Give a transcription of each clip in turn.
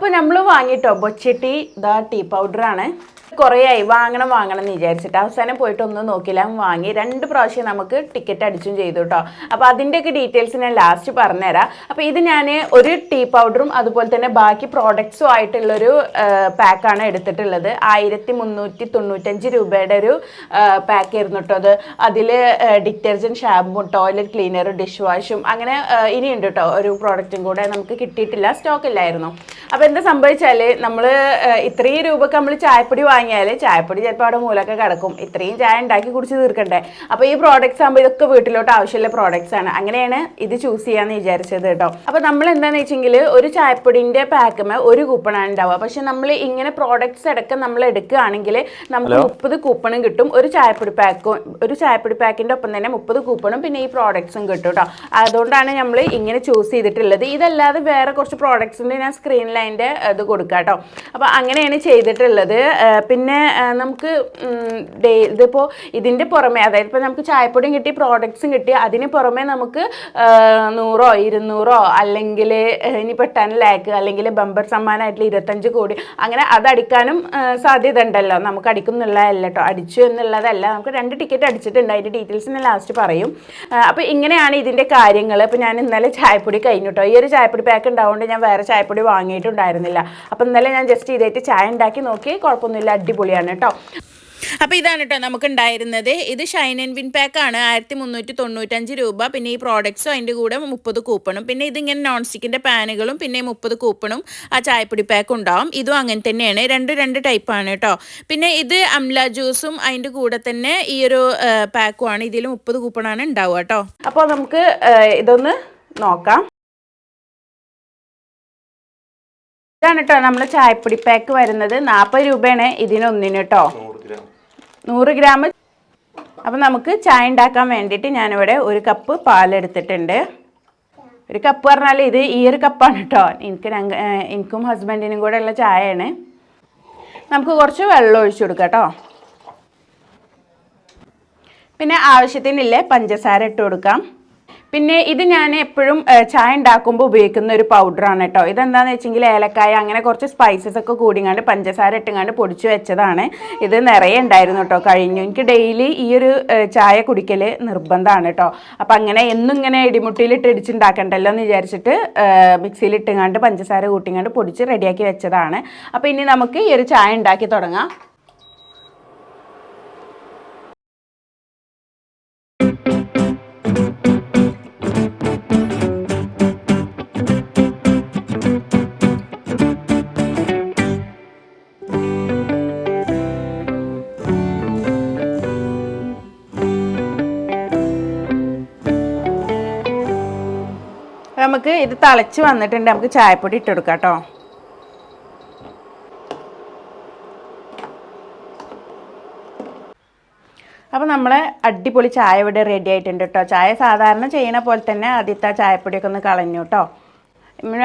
അപ്പോൾ നമ്മൾ വാങ്ങിട്ടോ ബൊച്ചട്ടി ദാ ടീ പൗഡറാണ്. കുറേയായി വാങ്ങണം എന്ന് വിചാരിച്ചിട്ട് അവസാനം പോയിട്ട് ഒന്നും നോക്കില്ല, വാങ്ങി 2 പ്രാവശ്യം നമുക്ക് ടിക്കറ്റ് അടിച്ചും ചെയ്തു കേട്ടോ. അപ്പോൾ അതിൻ്റെയൊക്കെ ഡീറ്റെയിൽസ് ഞാൻ ലാസ്റ്റ് പറഞ്ഞുതരാം. അപ്പോൾ ഇത് ഞാൻ ഒരു ടീ പൗഡറും അതുപോലെ തന്നെ ബാക്കി പ്രോഡക്ട്സും ആയിട്ടുള്ളൊരു പാക്കാണ് എടുത്തിട്ടുള്ളത്. 1395 രൂപയുടെ ഒരു പാക്കായിരുന്നു കേട്ടോ അത്. അതിൽ detergent, shampoo, toilet cleaner, dish വാഷും അങ്ങനെ ഇനിയുണ്ട് കേട്ടോ ഒരു പ്രോഡക്റ്റും കൂടെ നമുക്ക് കിട്ടിയിട്ടില്ല, സ്റ്റോക്ക് ഇല്ലായിരുന്നു. അപ്പോൾ എന്താ സംഭവിച്ചാൽ നമ്മൾ ഇത്രയും രൂപക്ക് നമ്മൾ ചായപ്പൊടി വാങ്ങിയാൽ ചായപ്പൊടി ചിലപ്പോൾ അവിടെ മൂലമൊക്കെ കിടക്കും. ഇത്രയും ചായ ഉണ്ടാക്കി കുടിച്ച് തീർക്കണ്ടേ. അപ്പോൾ ഈ പ്രോഡക്റ്റ്സ് ആകുമ്പോൾ ഇതൊക്കെ വീട്ടിലോട്ട് ആവശ്യമുള്ള പ്രോഡക്റ്റ്സ് ആണ്. അങ്ങനെയാണ് ഇത് ചൂസ് ചെയ്യാമെന്ന് വിചാരിച്ചത് കേട്ടോ. അപ്പോൾ നമ്മൾ എന്താണെന്ന് വെച്ചെങ്കിൽ ഒരു ചായപ്പൊടിൻ്റെ പാക്കുമേ ഒരു കൂപ്പണാണ് ഉണ്ടാവുക. പക്ഷെ നമ്മൾ ഇങ്ങനെ പ്രോഡക്റ്റ്സ് അടക്കം നമ്മൾ എടുക്കുകയാണെങ്കിൽ നമുക്ക് 30 കൂപ്പണും കിട്ടും. ഒരു ചായപ്പൊടി പാക്കിൻ്റെ ഒപ്പം തന്നെ 30 കൂപ്പണും പിന്നെ ഈ പ്രോഡക്ട്സും കിട്ടും കേട്ടോ. അതുകൊണ്ടാണ് നമ്മൾ ഇങ്ങനെ ചൂസ് ചെയ്തിട്ടുള്ളത്. ഇതല്ലാതെ വേറെ കുറച്ച് പ്രോഡക്ട്സിൻ്റെ ഞാൻ സ്ക്രീനിൽ അതിൻ്റെ ഇത് കൊടുക്കാം കേട്ടോ. അപ്പോൾ അങ്ങനെയാണ് ചെയ്തിട്ടുള്ളത്. പിന്നെ നമുക്ക് ഇതിപ്പോൾ ഇതിൻ്റെ പുറമെ, അതായത് ഇപ്പോൾ നമുക്ക് ചായപ്പൊടിയും കിട്ടി, പ്രോഡക്ട്സും കിട്ടി, അതിന് പുറമെ നമുക്ക് 100 200 അല്ലെങ്കിൽ ഇനിയിപ്പോൾ 10 ലാക്ക് അല്ലെങ്കിൽ ബമ്പർ സമ്മാനമായിട്ടുള്ള 25 കോടി അങ്ങനെ അതടിക്കാനും സാധ്യത ഉണ്ടല്ലോ. നമുക്ക് അടിക്കും എന്നുള്ളതല്ല കേട്ടോ, അടിച്ചു എന്നുള്ളതല്ല. നമുക്ക് 2 ടിക്കറ്റ് അടിച്ചിട്ടുണ്ട്, അതിൻ്റെ ഡീറ്റെയിൽസ് ഞാൻ ലാസ്റ്റ് പറയും. അപ്പോൾ ഇങ്ങനെയാണ് ഇതിൻ്റെ കാര്യങ്ങൾ. അപ്പോൾ ഞാൻ ഇന്നലെ ചായപ്പൊടി കഴിഞ്ഞു കേട്ടോ. ഈ ഒരു ചായപ്പൊടി പാക്ക് ഉണ്ടാവുകൊണ്ട് ഞാൻ വേറെ ചായപ്പൊടി വാങ്ങിയിട്ടുണ്ടായിരുന്നില്ല. അപ്പോൾ ഇന്നലെ ഞാൻ ജസ്റ്റ് ഇതായിട്ട് ചായ ഉണ്ടാക്കി നോക്കി, കുഴപ്പമൊന്നുമില്ല, അടിപൊളിയാണ് കേട്ടോ. അപ്പോൾ ഇതാണ് കേട്ടോ നമുക്കുണ്ടായിരുന്നത്. ഇത് ഷൈൻ ആൻഡ് വിൻ പാക്കാണ്, 1395 രൂപ. പിന്നെ ഈ പ്രോഡക്ട്സും അതിൻ്റെ കൂടെ 30 കൂപ്പണും, പിന്നെ ഇതിങ്ങനെ നോൺ സ്റ്റിക്കിൻ്റെ പാനുകളും പിന്നെ 30 കൂപ്പണും ആ ചായപ്പൊടി പാക്ക് ഉണ്ടാവും. ഇതും അങ്ങനെ തന്നെയാണ്, 2 ടൈപ്പാണ് കേട്ടോ. പിന്നെ ഇത് അംല ജ്യൂസും അതിൻ്റെ കൂടെ തന്നെ ഈ ഒരു പാക്കുമാണ്. ഇതിൽ 30 കൂപ്പണാണ് ഉണ്ടാവുക കേട്ടോ. അപ്പോൾ നമുക്ക് ഇതൊന്ന് നോക്കാം. ഇതാണ് കേട്ടോ നമ്മൾ ചായപ്പൊടി പാക്ക് വരുന്നത്. 40 രൂപയാണ് ഇതിനൊന്നിന് കേട്ടോ, 100 ഗ്രാം. അപ്പം നമുക്ക് ചായ ഉണ്ടാക്കാൻ വേണ്ടിയിട്ട് ഞാനിവിടെ 1 കപ്പ് പാലെടുത്തിട്ടുണ്ട്. 1 കപ്പ് പറഞ്ഞാൽ ഇത് ഈ ഒരു കപ്പാണ് കേട്ടോ. എനിക്കും ഹസ്ബൻഡിനും കൂടെ ഉള്ള ചായയാണ്. നമുക്ക് കുറച്ച് വെള്ളം ഒഴിച്ചു കൊടുക്കാം കേട്ടോ. പിന്നെ ആവശ്യത്തിനില്ലേ പഞ്ചസാര ഇട്ട് കൊടുക്കാം. പിന്നെ ഇത് ഞാൻ എപ്പോഴും ചായ ഉണ്ടാക്കുമ്പോൾ ഉപയോഗിക്കുന്ന ഒരു പൗഡറാണ് കേട്ടോ. ഇതെന്താണെന്ന് വെച്ചെങ്കിൽ ഏലക്കായ അങ്ങനെ കുറച്ച് സ്പൈസസ് ഒക്കെ കൂടിങ്ങാണ്ട് പഞ്ചസാര ഇട്ടുങ്ങാണ്ട് പൊടിച്ച് വെച്ചതാണ്. ഇത് നിറയെ ഉണ്ടായിരുന്നു കേട്ടോ, കഴിഞ്ഞു. എനിക്ക് ഡെയിലി ഈ ഒരു ചായ കുടിക്കൽ നിർബന്ധമാണ് കേട്ടോ. അപ്പം അങ്ങനെ എന്നും ഇങ്ങനെ ഇടിമുട്ടിയിലിട്ട് ഇടിച്ചുണ്ടാക്കണ്ടല്ലോ എന്ന് വിചാരിച്ചിട്ട് മിക്സിയിൽ ഇട്ടുങ്ങാണ്ട് പഞ്ചസാര കൂട്ടിങ്ങാണ്ട് പൊടിച്ച് റെഡിയാക്കി വെച്ചതാണ്. അപ്പോൾ ഇനി നമുക്ക് ഈ ഒരു ചായ ഉണ്ടാക്കി തുടങ്ങാം. നമുക്ക് ഇത് തിളച്ച് വന്നിട്ടുണ്ട്, നമുക്ക് ചായപ്പൊടി ഇട്ട് കൊടുക്കാം കേട്ടോ. അപ്പോൾ നമ്മളെ അടിപൊളി ചായ ഇവിടെ റെഡി ആയിട്ടുണ്ട് കേട്ടോ. ചായ സാധാരണ ചെയ്യണ പോലെ തന്നെ ആദ്യത്തെ ചായപ്പൊടിയൊക്കെ ഒന്ന് കളഞ്ഞു കേട്ടോ.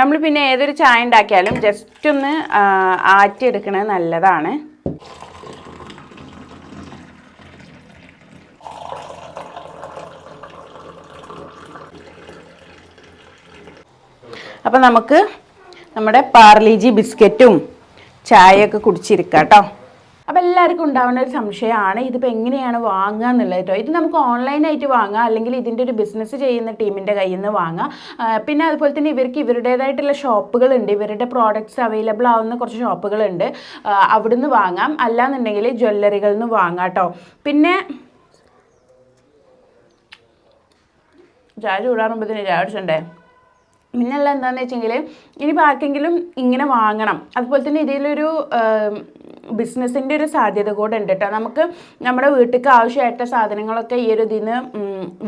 നമ്മൾ പിന്നെ ഏതൊരു ചായ ഉണ്ടാക്കിയാലും ജസ്റ്റ് ഒന്ന് ആറ്റിയെടുക്കണത് നല്ലതാണ്. അപ്പോൾ നമുക്ക് നമ്മുടെ പാർലിജി ബിസ്ക്കറ്റും ചായയൊക്കെ കുടിച്ചിരിക്കാം കേട്ടോ. അപ്പോൾ എല്ലാവർക്കും ഉണ്ടാവുന്ന ഒരു സംശയമാണ് ഇതിപ്പോൾ എങ്ങനെയാണ് വാങ്ങുക എന്നുള്ളത് കേട്ടോ. ഇത് നമുക്ക് ഓൺലൈനായിട്ട് വാങ്ങാം, അല്ലെങ്കിൽ ഇതിൻ്റെ ഒരു ബിസിനസ് ചെയ്യുന്ന ടീമിൻ്റെ കയ്യിൽ നിന്ന് വാങ്ങാം. പിന്നെ അതുപോലെ തന്നെ ഇവർക്ക് ഇവരുടേതായിട്ടുള്ള ഷോപ്പുകളുണ്ട്, ഇവരുടെ പ്രോഡക്റ്റ്സ് അവൈലബിൾ ആവുന്ന കുറച്ച് ഷോപ്പുകളുണ്ട്, അവിടുന്ന് വാങ്ങാം. അല്ലാന്നുണ്ടെങ്കിൽ ജ്വല്ലറികളിൽ നിന്ന് വാങ്ങാം കേട്ടോ. പിന്നെ ചായ ചൂടാറുമ്പോഴത്തേന് ചായ അടിച്ചണ്ടേ. പിന്നെയുള്ള എന്താണെന്ന് വെച്ചെങ്കിൽ ഇനിയിപ്പോൾ ആർക്കെങ്കിലും ഇങ്ങനെ വാങ്ങണം, അതുപോലെ തന്നെ ഇതിലൊരു ബിസിനസ്സിൻ്റെ ഒരു സാധ്യത കൂടെ ഉണ്ട് കേട്ടോ. നമുക്ക് നമ്മുടെ വീട്ടിലേക്ക് ആവശ്യമായിട്ട് സാധനങ്ങളൊക്കെ ഈ ഒരു ഇതിന്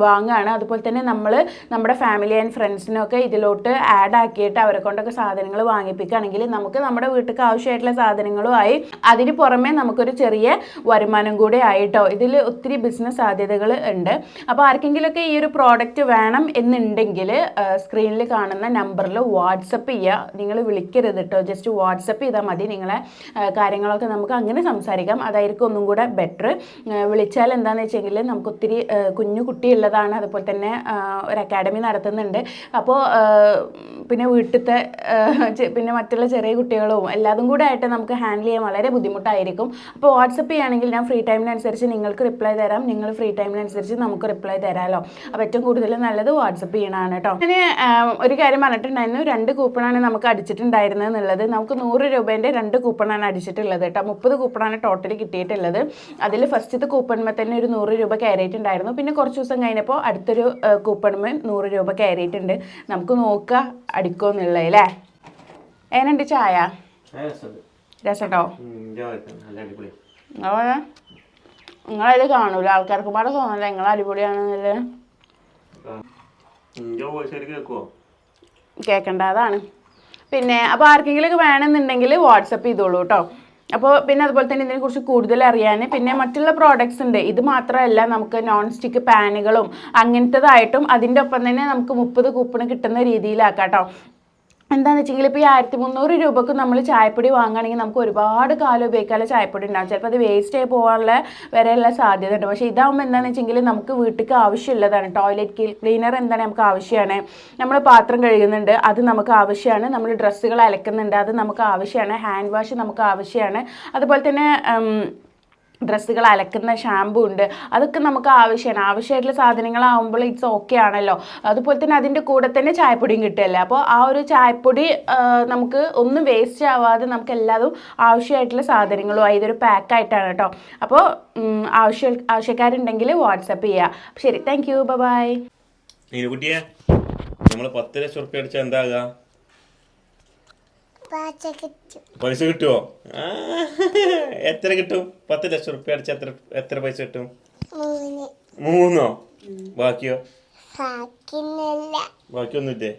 വാങ്ങുകയാണ്. അതുപോലെ തന്നെ നമ്മൾ നമ്മുടെ ഫാമിലി ആൻഡ് ഫ്രണ്ട്സിനൊക്കെ ഇതിലോട്ട് ആഡ് ആക്കിയിട്ട് അവരെ കൊണ്ടൊക്കെ സാധനങ്ങൾ വാങ്ങിപ്പിക്കുകയാണെങ്കിൽ നമുക്ക് നമ്മുടെ വീട്ടിലേക്ക് ആവശ്യമായിട്ടുള്ള സാധനങ്ങളുമായി അതിന് പുറമെ നമുക്കൊരു ചെറിയ വരുമാനം കൂടെ ആയിട്ടോ. ഇതിൽ ഒത്തിരി ബിസിനസ് സാധ്യതകൾ ഉണ്ട്. അപ്പോൾ ആർക്കെങ്കിലുമൊക്കെ ഈ ഒരു പ്രോഡക്റ്റ് വേണം എന്നുണ്ടെങ്കിൽ സ്ക്രീനിൽ കാണുന്ന നമ്പറിൽ വാട്സപ്പ് ചെയ്യുക. നിങ്ങൾ വിളിക്കരുത് കേട്ടോ, ജസ്റ്റ് വാട്സപ്പ് ചെയ്താൽ മതി. നിങ്ങളെ കാര്യങ്ങളൊക്കെ നമുക്ക് അങ്ങനെ സംസാരിക്കാം, അതായിരിക്കും ഒന്നും കൂടെ ബെറ്റർ. വിളിച്ചാൽ എന്താണെന്ന് വെച്ചെങ്കിൽ നമുക്ക് ഒത്തിരി കുഞ്ഞു കുട്ടിയുള്ളതാണ്, അതുപോലെ തന്നെ ഒരു അക്കാഡമി നടത്തുന്നുണ്ട്. അപ്പോൾ പിന്നെ വീട്ടിലത്തെ പിന്നെ മറ്റുള്ള ചെറിയ കുട്ടികളും എല്ലാതും കൂടെ ആയിട്ട് നമുക്ക് ഹാൻഡിൽ ചെയ്യാൻ വളരെ ബുദ്ധിമുട്ടായിരിക്കും. അപ്പോൾ വാട്സപ്പ് ചെയ്യുകയാണെങ്കിൽ ഞാൻ ഫ്രീ ടൈമിനനുസരിച്ച് നിങ്ങൾക്ക് റിപ്ലൈ തരാം, നിങ്ങൾ ഫ്രീ ടൈമിനനുസരിച്ച് നമുക്ക് റിപ്ലൈ തരാമല്ലോ. അപ്പോൾ ഏറ്റവും കൂടുതൽ നല്ലത് വാട്സപ്പ് ചെയ്യണതാണ് കേട്ടോ. ഞാൻ ഒരു കാര്യം പറഞ്ഞിട്ടുണ്ടായിരുന്നു, 2 കൂപ്പണാണ് നമുക്ക് അടിച്ചിട്ടുണ്ടായിരുന്നത് എന്നുള്ളത്. നമുക്ക് 100 രൂപേൻ്റെ 2 കൂപ്പണാണ് അടിച്ചിട്ടുള്ളത് കേട്ടോ. 30 കൂപ്പണാണ് ടോട്ടൽ കിട്ടിയിട്ടുള്ളത്. അതിൽ ഫസ്റ്റത്തെ കൂപ്പൺമേ തന്നെ ഒരു 100 രൂപ കയറിയിട്ടുണ്ടായിരുന്നു. പിന്നെ കുറച്ച് ദിവസം കഴിഞ്ഞപ്പോൾ അടുത്തൊരു കൂപ്പൺമേ 100 രൂപ കയറിയിട്ടുണ്ട്. നമുക്ക് നോക്കുക അടിക്കുമെന്നുള്ളത് അല്ലേ. എങ്ങനെയുണ്ട് ചായ? രസട്ടോ? അതുപോലെ നിങ്ങളതിൽ കാണൂല, ആൾക്കാർക്ക് പാടെ തോന്നല്ല നിങ്ങൾ അടിപൊളിയാണെന്നല്ലേ. കേൾക്കണ്ട, അതാണ്. പിന്നെ അപ്പോൾ ആർക്കെങ്കിലുമൊക്കെ വേണമെന്നുണ്ടെങ്കിൽ വാട്സപ്പ് ചെയ്തോളൂ കേട്ടോ. അപ്പോൾ പിന്നെ അതുപോലെ തന്നെ ഇതിനെക്കുറിച്ച് കൂടുതൽ അറിയാൻ പിന്നെ മറ്റുള്ള പ്രോഡക്റ്റ്സ് ഉണ്ട്. ഇത് മാത്രമല്ല, നമുക്ക് നോൺ സ്റ്റിക്ക് പാനുകളും അങ്ങനത്തതായിട്ടും അതിൻ്റെ ഒപ്പം തന്നെ നമുക്ക് 30 കൂപ്പൺ കിട്ടുന്ന രീതിയിലാക്കാം കേട്ടോ. എന്താണെന്ന് വെച്ചെങ്കിൽ ഇപ്പോൾ ഈ 1300 രൂപക്ക് നമ്മൾ ചായപ്പൊടി വാങ്ങുകയാണെങ്കിൽ നമുക്ക് ഒരുപാട് കാലം ഉപയോഗിക്കാനുള്ള ചായപ്പൊടി ഉണ്ടാകും. ചിലപ്പോൾ അത് വേസ്റ്റ് ആയി പോകാനുള്ള വരെയുള്ള സാധ്യത ഉണ്ട്. പക്ഷേ ഇതാകുമ്പോൾ എന്താണെന്ന് വെച്ചെങ്കിൽ നമുക്ക് വീട്ടിലേക്ക് ആവശ്യമുള്ളതാണ്. ടോയ്ലറ്റ് ക്ലീനർ എന്താണ് നമുക്ക് ആവശ്യമാണ്, നമ്മൾ പാത്രം കഴുകുന്നുണ്ട് അത് നമുക്ക് ആവശ്യമാണ്, നമ്മൾ ഡ്രസ്സുകൾ അലക്കുന്നുണ്ട് അത് നമുക്ക് ആവശ്യമാണ്, ഹാൻഡ് വാഷ് നമുക്ക് ആവശ്യമാണ്, അതുപോലെ തന്നെ ഡ്രസ്സുകൾ അലക്കുന്ന ഷാമ്പു ഉണ്ട്, അതൊക്കെ നമുക്ക് ആവശ്യമാണ്. ആവശ്യമായിട്ടുള്ള സാധനങ്ങളാകുമ്പോൾ ഇറ്റ്സ് ഓക്കെ ആണല്ലോ. അതുപോലെ തന്നെ അതിൻ്റെ കൂടെ തന്നെ ചായപ്പൊടിയും കിട്ടുമല്ലോ. അപ്പോൾ ആ ഒരു ചായപ്പൊടി നമുക്ക് ഒന്നും വേസ്റ്റ് ആവാതെ നമുക്ക് എല്ലാതും ആവശ്യമായിട്ടുള്ള സാധനങ്ങളും ഇതൊരു പാക്കായിട്ടാണ് കേട്ടോ. അപ്പോൾ ആവശ്യക്കാരുണ്ടെങ്കിൽ വാട്സപ്പ് ചെയ്യുക. ശരി, താങ്ക് യു, ബൈ. നമ്മൾ 10 ലക്ഷം റുപ്യ അടിച്ചാൽ എന്താകാ? പൈസ കിട്ടുമോ? എത്ര കിട്ടും? 10 ലക്ഷം റുപ്യ അടിച്ചാൽ എത്ര പൈസ കിട്ടും? 3. ബാക്കിയോ? ബാക്കിയൊന്നുമില്ലേ?